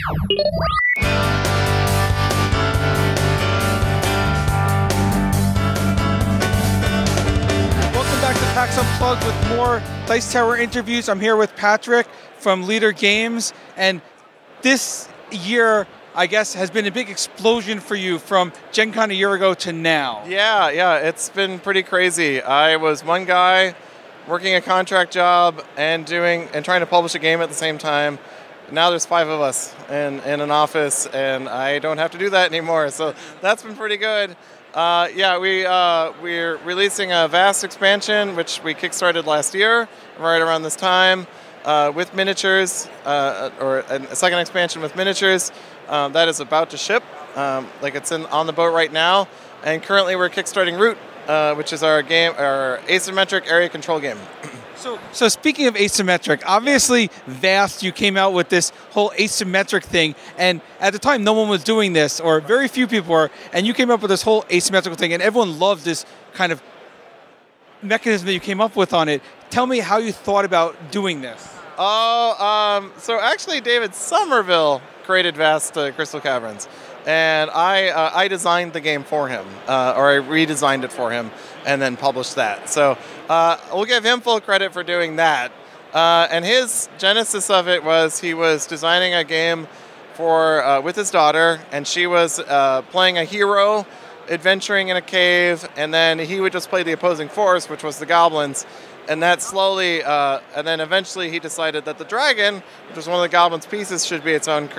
Welcome back to PAX Unplugged with more Dice Tower interviews. I'm here with Patrick from Leader Games, and this year, I guess, has been a big explosion for you from Gen Con a year ago to now. Yeah, it's been pretty crazy. I was one guy working a contract job and trying to publish a game at the same time. Now there's 5 of us in an office, and I don't have to do that anymore. So that's been pretty good. We're releasing a vast expansion, which we kickstarted last year, right around this time, with miniatures, or a second expansion with miniatures. That is about to ship. It's on the boat right now. And currently we're kickstarting Root, which is our asymmetric area control game. So speaking of asymmetric, obviously Vast, you came out with this whole asymmetric thing, and at the time no one was doing this, or very few people were, and you came up with this whole asymmetrical thing, and everyone loved this kind of mechanism that you came up with on it. Tell me how you thought about doing this. So actually David Somerville created Vast Crystal Caverns, and I designed the game for him, or I redesigned it for him, and then published that. So we'll give him full credit for doing that. And his genesis of it was he was designing a game with his daughter, and she was playing a hero, adventuring in a cave, and then he would just play the opposing force, which was the goblins. And that slowly, and then eventually he decided that the dragon, which was one of the goblins' pieces, should be its own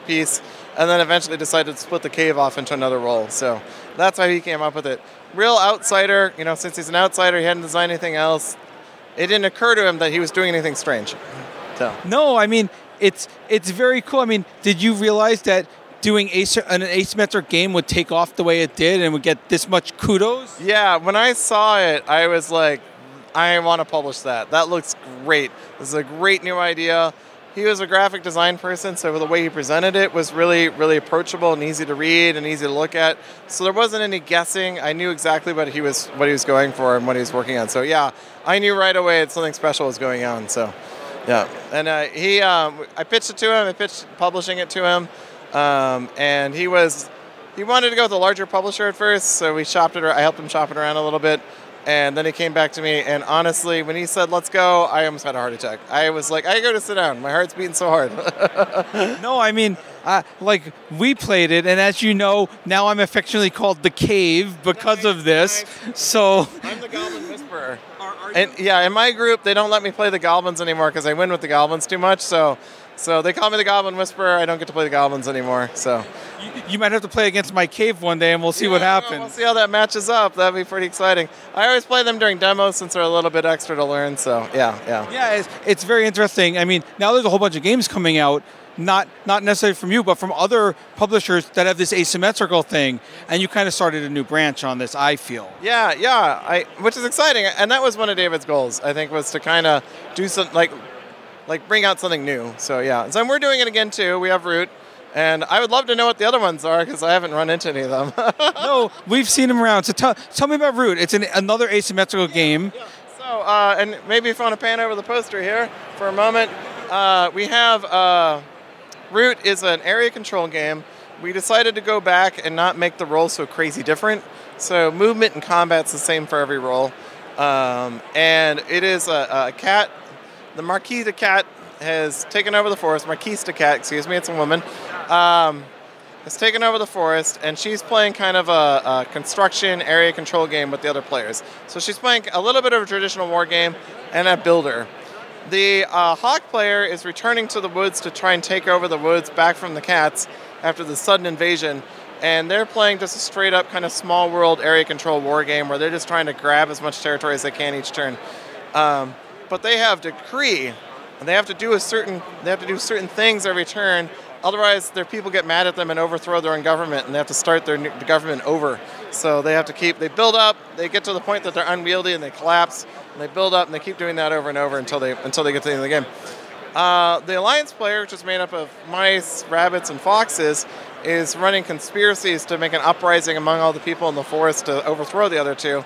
piece, and then eventually decided to split the cave off into another role. So that's how he came up with it. Real outsider, since he's an outsider, he hadn't designed anything else. It didn't occur to him that he was doing anything strange. So. No, I mean, it's very cool. I mean, did you realize that doing an asymmetric game would take off the way it did and would get this much kudos? Yeah, when I saw it, I was like, I want to publish that. That looks great. This is a great new idea. He was a graphic design person, so the way he presented it was really, really approachable and easy to read and easy to look at. So there wasn't any guessing. I knew exactly what he was going for and what he was working on. So yeah, I knew right away that something special was going on. So yeah, and I pitched it to him. I pitched publishing it to him, and he wanted to go with a larger publisher at first. So I helped him shop it around a little bit. And then he came back to me, and honestly, when he said, let's go, I almost had a heart attack. I was like, I go to sit down. My heart's beating so hard. No, I mean, we played it, and as you know, now I'm affectionately called The Cave because of this. Nice. So I'm the Goblin Whisperer. In my group, they don't let me play the Goblins anymore because I win with the Goblins too much. So they call me the Goblin Whisperer. I don't get to play the Goblins anymore. So you might have to play against my cave one day, and we'll see what happens. We'll see how that matches up. That'd be pretty exciting. I always play them during demos since they're a little bit extra to learn. So yeah. Yeah, it's very interesting. I mean, now there's a whole bunch of games coming out, not necessarily from you, but from other publishers that have this asymmetrical thing, and you kind of started a new branch on this, I feel. Yeah, which is exciting, and that was one of David's goals, I think, was to kind of do something like bring out something new. So yeah, so we're doing it again too. We have Root, and I would love to know what the other ones are because I haven't run into any of them. No, we've seen them around. So tell me about Root. It's another asymmetrical game. Yeah. So and maybe if you want to pan over the poster here for a moment, we have Root is an area control game. We decided to go back and not make the roles so crazy different. So movement and combat's the same for every role, and it is a cat. The Marquise de Cat has taken over the forest. Marquise de Cat, excuse me, it's a woman. Has taken over the forest, and she's playing kind of a construction area control game with the other players. So she's playing a little bit of a traditional war game and a builder. The Hawk player is returning to the woods to try and take over the woods back from the cats after the sudden invasion. And they're playing just a straight up kind of small world area control war game where they're just trying to grab as much territory as they can each turn. But they have decree, and they have to do certain things every turn. Otherwise, their people get mad at them and overthrow their own government, and they have to start the government over. So they have to they build up, they get to the point that they're unwieldy and they collapse, and they build up, and they keep doing that over and over until they get to the end of the game. The Alliance player, which is made up of mice, rabbits, and foxes, is running conspiracies to make an uprising among all the people in the forest to overthrow the other two.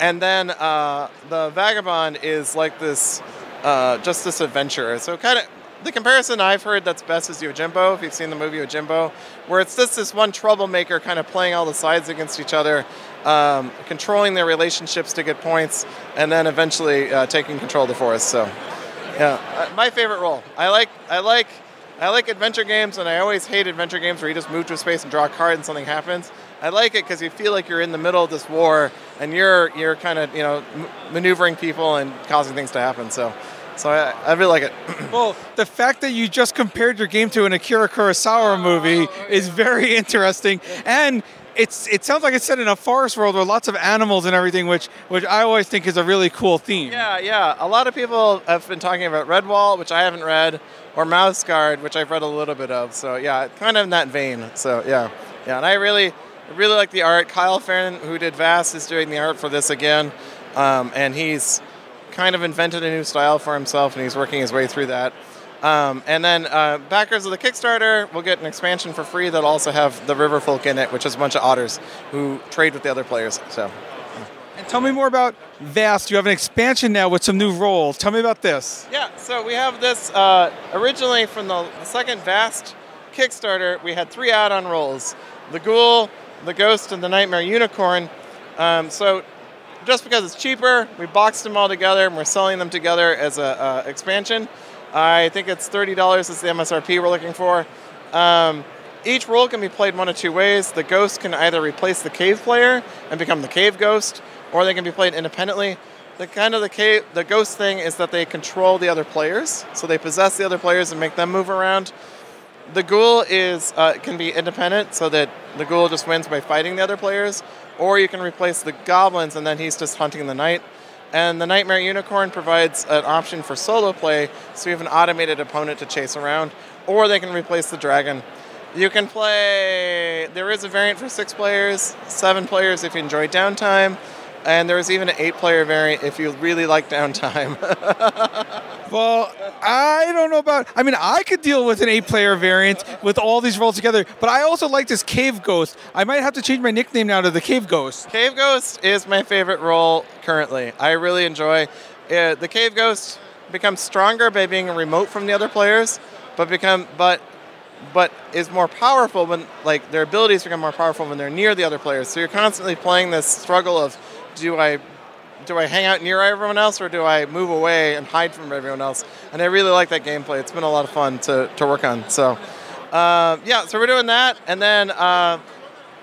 And then the Vagabond is like this, just this adventurer. So kind of the comparison I've heard that's best is Yojimbo, if you've seen the movie Yojimbo, where it's just this one troublemaker kind of playing all the sides against each other, controlling their relationships to get points, and then eventually taking control of the forest. So, yeah, my favorite role. I like adventure games, and I always hate adventure games where you just move to a space and draw a card and something happens. I like it because you feel like you're in the middle of this war, and you're kind of maneuvering people and causing things to happen. So I really like it. Well, the fact that you just compared your game to an Akira Kurosawa movie is very interesting, and it sounds like it's set in a forest world with lots of animals and everything, which I always think is a really cool theme. Yeah. A lot of people have been talking about Redwall, which I haven't read, or Mouse Guard, which I've read a little bit of. So yeah, kind of in that vein. So yeah, and I really like the art. Kyle Farron, who did Vast, is doing the art for this again, and he's kind of invented a new style for himself, and he's working his way through that. And then backers of the Kickstarter will get an expansion for free that'll also have the river folk in it, which is a bunch of otters who trade with the other players. So. And tell me more about Vast. You have an expansion now with some new roles. Tell me about this. Yeah, so we have this originally from the second Vast Kickstarter. We had 3 add-on roles: the Ghoul, the Ghost, and the Nightmare Unicorn. So just because it's cheaper, we boxed them all together and we're selling them together as a expansion. I think it's $30 is the MSRP we're looking for. Each role can be played one of 2 ways. The Ghost can either replace the Cave player and become the Cave Ghost, or they can be played independently. The Ghost thing is that they control the other players, so they possess the other players and make them move around. The Ghoul can be independent, so that the Ghoul just wins by fighting the other players, or you can replace the Goblins and then he's just hunting the night. And the Nightmare Unicorn provides an option for solo play, so you have an automated opponent to chase around, or they can replace the Dragon. You can play, there is a variant for 6 players, 7 players if you enjoy downtime, and there's even an 8-player variant if you really like downtime. Well, I don't know about, I could deal with an 8-player variant with all these roles together, but I also like this Cave Ghost. I might have to change my nickname now to the Cave Ghost. Cave Ghost is my favorite role currently. I really enjoy it. The Cave Ghost becomes stronger by being remote from the other players, but is more powerful when, their abilities become more powerful when they're near the other players. So you're constantly playing this struggle of, do I hang out near everyone else, or do I move away and hide from everyone else? And I really like that gameplay. It's been a lot of fun to work on. So, so we're doing that. And then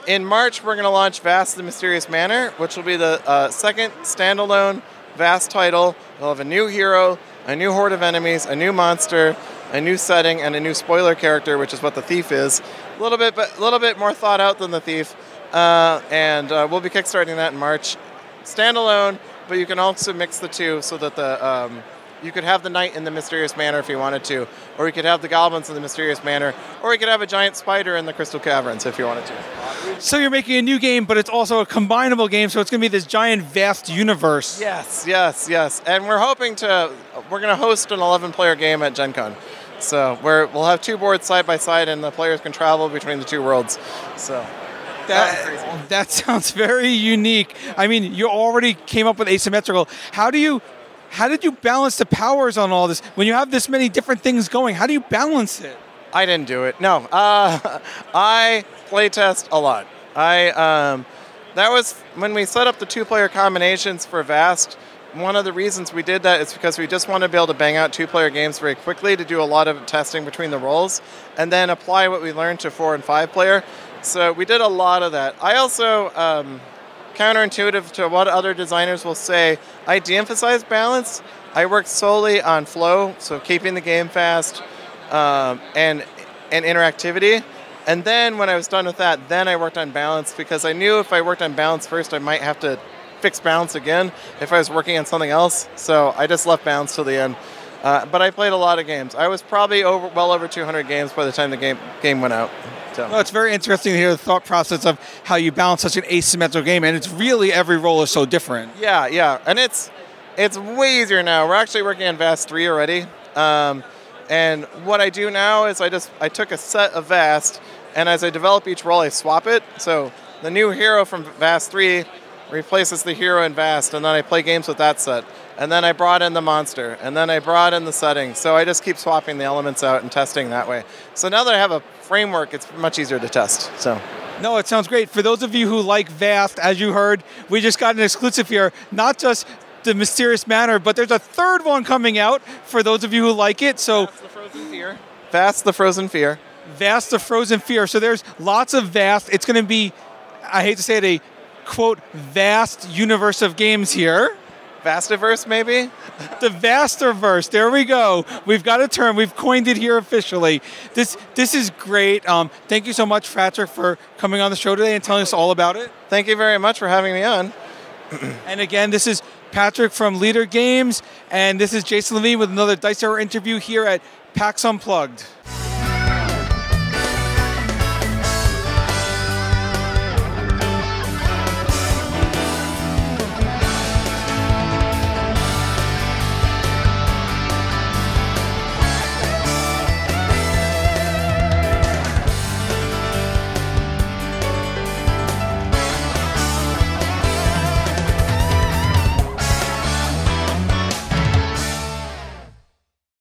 in March, we're going to launch Vast the Mysterious Manor, which will be the second standalone Vast title. It'll have a new hero, a new horde of enemies, a new monster, a new setting, and a new spoiler character, which is what the Thief is. A little bit more thought out than the Thief. And we'll be kickstarting that in March. Standalone, but you can also mix the two so that you could have the Knight in the Mysterious Manor if you wanted to, or you could have the Goblins in the Mysterious Manor, or you could have a giant spider in the Crystal Caverns if you wanted to. So you're making a new game, but it's also a combinable game, so it's going to be this giant, vast universe. Yes. And we're going to host an 11-player game at Gen Con. So we'll have 2 boards side by side, and the players can travel between the 2 worlds. So. That sounds very unique. You already came up with asymmetrical. How did you balance the powers on all this? When you have this many different things going, how do you balance it? I didn't do it. No. I playtest a lot. That was when we set up the 2-player combinations for Vast. One of the reasons we did that is because we just want to be able to bang out 2-player games very quickly to do a lot of testing between the roles, and then apply what we learned to 4- and 5-player. So we did a lot of that. I also, counterintuitive to what other designers will say, I de-emphasize balance. I work solely on flow, so keeping the game fast and interactivity. And then when I was done with that, then I worked on balance, because I knew if I worked on balance first, I might have to fix balance again if I was working on something else. So I just left balance till the end. But I played a lot of games. I was probably well over 200 games by the time the game went out. So. Well, it's very interesting to hear the thought process of how you balance such an asymmetrical game, and it's really every role is so different. Yeah, and it's way easier now. We're actually working on Vast 3 already, and what I do now is I took a set of Vast, and as I develop each role, I swap it. So the new hero from Vast 3 replaces the hero in Vast, and then I play games with that set. And then I brought in the monster, and then I brought in the settings. So I just keep swapping the elements out and testing that way. So now that I have a framework, it's much easier to test. So. No, it sounds great. For those of you who like Vast, as you heard, we just got an exclusive here, not just the Mysterious Manor, but there's a third one coming out for those of you who like it. So Vast the Frozen Fear. Vast the Frozen Fear. Vast the Frozen Fear. So there's lots of Vast. It's going to be, I hate to say it, a quote, vast universe of games here. Vastiverse, maybe? The Vastiverse. There we go. We've got a term. We've coined it here officially. This is great. Thank you so much, Patrick, for coming on the show today and telling us all about it. Thank you very much for having me on. And again, this is Patrick from Leader Games, and this is Jason Levine with another Dice Tower interview here at PAX Unplugged.